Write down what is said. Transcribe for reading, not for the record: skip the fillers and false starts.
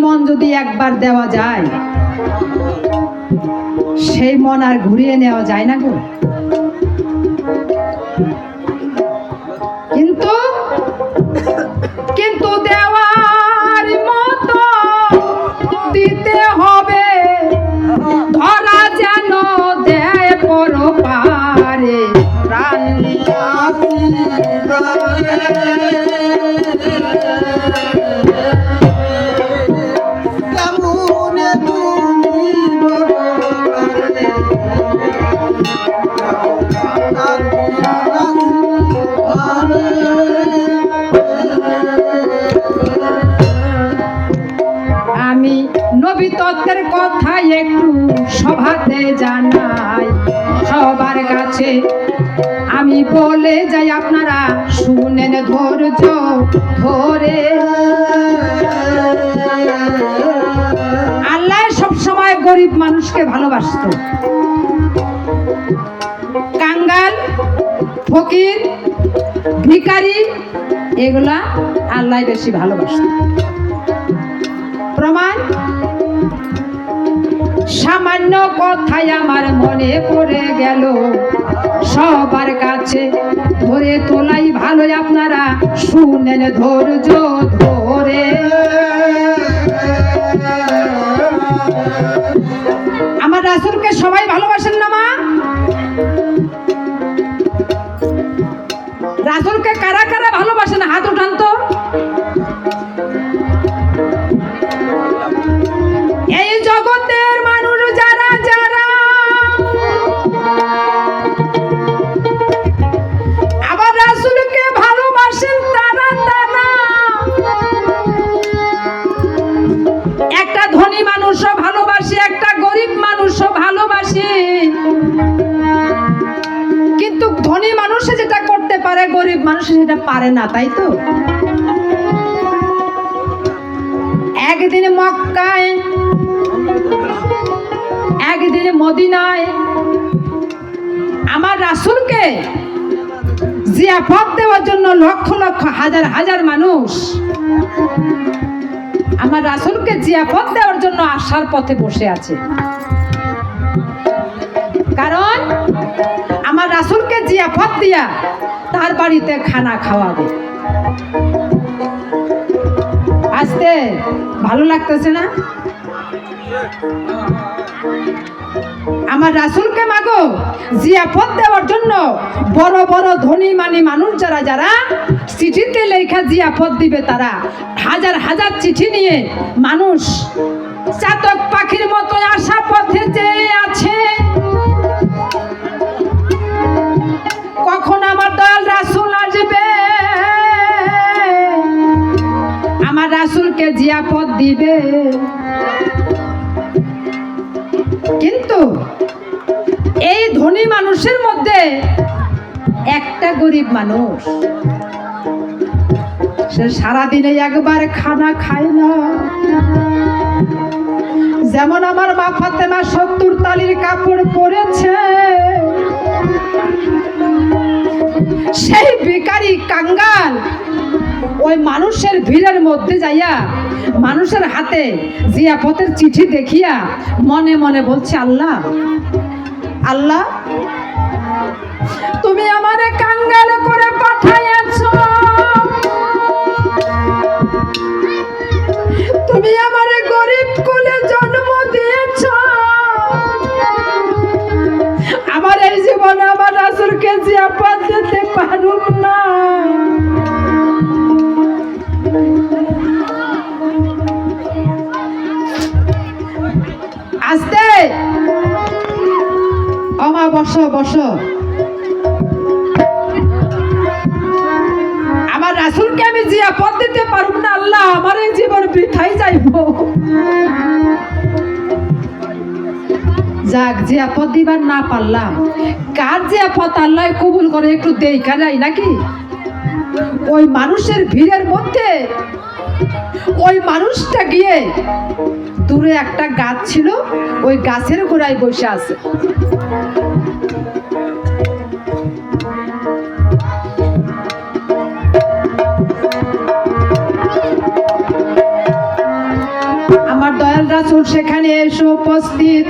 মন যদি একবার দেওয়া যায় সেই মন আর ঘুরিয়ে নেওয়া যায় না গো। কিন্তু কিন্তু দেওয়ার মতো দিতে হবে, ধরা যেন দেয় পরপারে প্রাণ আমি নবী তত্ত্বের কথা একটু সভাতে জানাই সবার কাছে, আমি বলে যাই আপনারা শুনেন ধৈর্য ধরে। আল্লাহ সবসময় গরিব মানুষকে ভালোবাসতো, কাঙ্গাল ফকির ভিখারি এগুলা আল্লাহ বেশি ভালোবাসতো। প্রমাণ সামান্য কথাই আমার মনে পড়ে গেল, সবার কাছে ধরে তোলাই ভালো, আপনারা শুনেন ধৈর্য ধরে। আমার রাসূলকে সবাই ভালোবাসেন না মা? রাসূলকে কারা কারা ভালোবাসেন হাত উঠান তো। এই জগতের মানুষ যারা যারা আবার রাসূলকে ভালোবাসেন তারা তারা, একটা ধনী মানুষও ভালোবাসে, একটা গরিব মানুষও ভালোবাসে, কিন্তু ধনী মানুষ যেটা করতে পারে গরিব মানুষ সেটা পারে না, তাই তো? একদিন মক্কায় একদিন মদিনায় আমার রাসূলকে জিয়াফত দেওয়ার জন্য লক্ষ লক্ষ হাজার হাজার মানুষ আমার রাসূলকে জিয়াফত দেওয়ার জন্য আসার পথে বসে আছে। কারণ আমার রাসূলকে জিয়াফত দিয়া তার বাড়িতে খানা খাওয়াবে। আসতে ভালো লাগতেছে না? আমার রাসূলকে মাগো জিয়াফত দেওয়ার জন্য বড় বড় ধনী মানি মানুষ যারা যারা চিঠিতে লেখা জিয়াফত দিবে, তারা হাজার হাজার চিঠি নিয়ে মানুষ চাতক পাখির মতো আশা পথে চেয়ে আছে, কখন আমার দয়াল রাসূল আসবে, আমার রাসূলকে জিয়াফত দিবে। কিন্তু এই ধনী মানুষের মধ্যে একটা গরিব মানুষ, সে সারাদিনে একবার খানা খায় না। যেমন আমার মা ফাতেমা 70 তালির কাপড় পরেছে, সেই ভিখারি কাঙ্গাল ওই মানুষের ভিড়ের মধ্যে যাইয়া মানুষের হাতে জিয়াফতের চিঠি দেখিয়া মনে মনে বলছে, আল্লাহ আল্লাহ তুমি আমারে কাঙ্গাল করে পাঠাইয়াছো, তুমি আমারে গরিব কুলে জন্ম দিয়েছো, আমার এই জীবনে আমার রাসূলকে জিয়াফত দিতে পারুম না। আস্তে অমা বসো বসো, আমার রাসূলকে আমি জিয়াফত দিতে পারুম না, আল্লাহ আমার এই জীবন বৃথাই যাইব। যাক, জিয়াফত দিবার না পারলাম, কার জিয়াফত আল্লাহ কবুল করে একটু দেখা যায় নাকি? ওই মানুষের ভিড়ের মধ্যে ওই মানুষটা গিয়ে দূরে একটা গাছ ছিল, ওই গাছের গোড়ায় বসে আছে। রাসূল সেখানে এসে উপস্থিত।